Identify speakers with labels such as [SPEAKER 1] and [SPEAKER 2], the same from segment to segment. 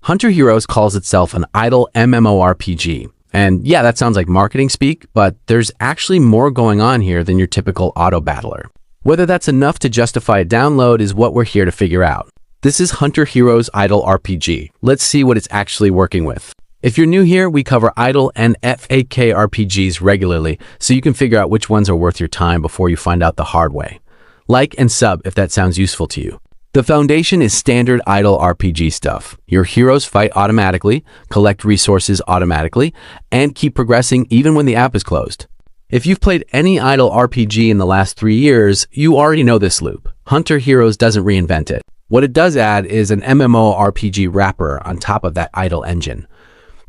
[SPEAKER 1] Hunter Heroes calls itself an IDLE MMORPG. And yeah, that sounds like marketing speak, but there's actually more going on here than your typical auto battler. Whether that's enough to justify a download is what we're here to figure out. This is Hunter Heroes IDLE RPG. Let's see what it's actually working with. If you're new here, we cover IDLE and FAK RPGs regularly, so you can figure out which ones are worth your time before you find out the hard way. Like and sub if that sounds useful to you. The foundation is standard IDLE RPG stuff. Your heroes fight automatically, collect resources automatically, and keep progressing even when the app is closed. If you've played any IDLE RPG in the last 3 years, you already know this loop. Hunter Heroes doesn't reinvent it. What it does add is an MMORPG wrapper on top of that IDLE engine.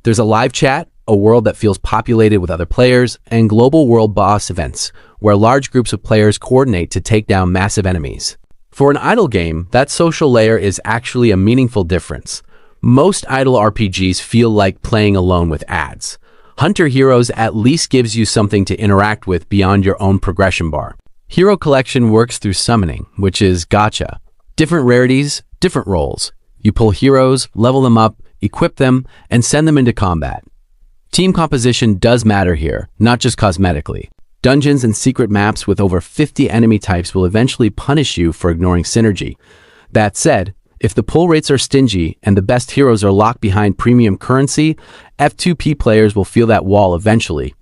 [SPEAKER 1] There's a live chat, a world that feels populated with other players, and global world boss events, where large groups of players coordinate to take down massive enemies. For an IDLE game, that social layer is actually a meaningful difference. Most IDLE RPGs feel like playing alone with ads. Hunter Heroes at least gives you something to interact with beyond your own progression bar. Hero Collection works through summoning, which is gacha. Different rarities, different roles. You pull heroes, level them up, equip them, and send them into combat. Team composition does matter here, not just cosmetically. Dungeons and secret maps with over 50 enemy types will eventually punish you for ignoring synergy. That said, if the pull rates are stingy and the best heroes are locked behind premium currency, F2P players will feel that wall eventually.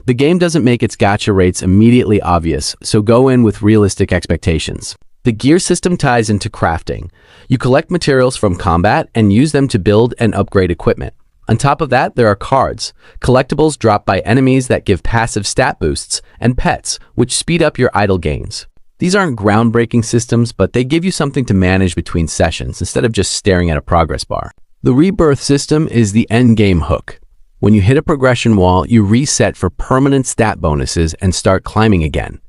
[SPEAKER 1] The game doesn't make its gacha rates immediately obvious, so go in with realistic expectations. The gear system ties into crafting. You collect materials from combat and use them to build and upgrade equipment. On top of that, there are cards, collectibles dropped by enemies that give passive stat boosts, and pets, which speed up your IDLE gains. These aren't groundbreaking systems, but they give you something to manage between sessions instead of just staring at a progress bar. The rebirth system is the endgame hook. When you hit a progression wall, you reset for permanent stat bonuses and start climbing again.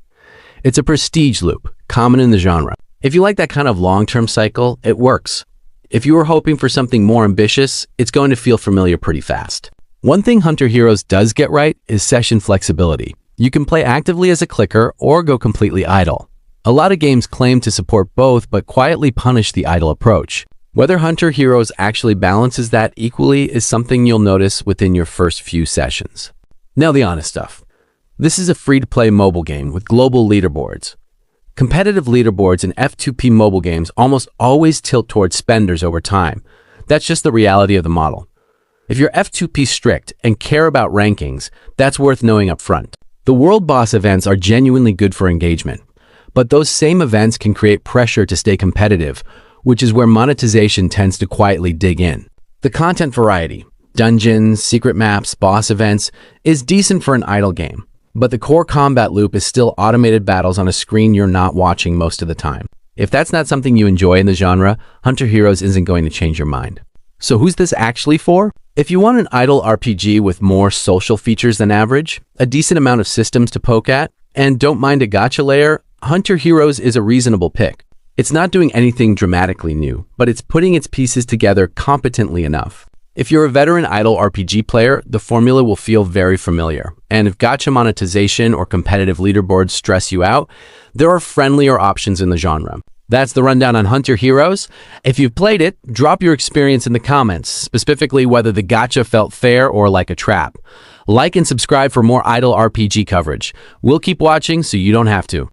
[SPEAKER 1] It's a prestige loop, common in the genre. If you like that kind of long-term cycle, it works. If you were hoping for something more ambitious, it's going to feel familiar pretty fast. One thing Hunter Heroes does get right is session flexibility. You can play actively as a clicker or go completely idle. A lot of games claim to support both but quietly punish the idle approach. Whether Hunter Heroes actually balances that equally is something you'll notice within your first few sessions. Now the honest stuff. This is a free-to-play mobile game with global leaderboards. Competitive leaderboards in F2P mobile games almost always tilt towards spenders over time. That's just the reality of the model. If you're F2P strict and care about rankings, that's worth knowing up front. The world boss events are genuinely good for engagement, but those same events can create pressure to stay competitive, which is where monetization tends to quietly dig in. The content variety, dungeons, secret maps, boss events, is decent for an IDLE game. But the core combat loop is still automated battles on a screen you're not watching most of the time. If that's not something you enjoy in the genre, Hunter Heroes isn't going to change your mind. So who's this actually for? If you want an IDLE RPG with more social features than average, a decent amount of systems to poke at, and don't mind a gacha layer, Hunter Heroes is a reasonable pick. It's not doing anything dramatically new, but it's putting its pieces together competently enough. If you're a veteran IDLE RPG player, the formula will feel very familiar. And if gacha monetization or competitive leaderboards stress you out, there are friendlier options in the genre. That's the rundown on Hunter Heroes. If you've played it, drop your experience in the comments, specifically whether the gacha felt fair or like a trap. Like and subscribe for more IDLE RPG coverage. We'll keep watching so you don't have to.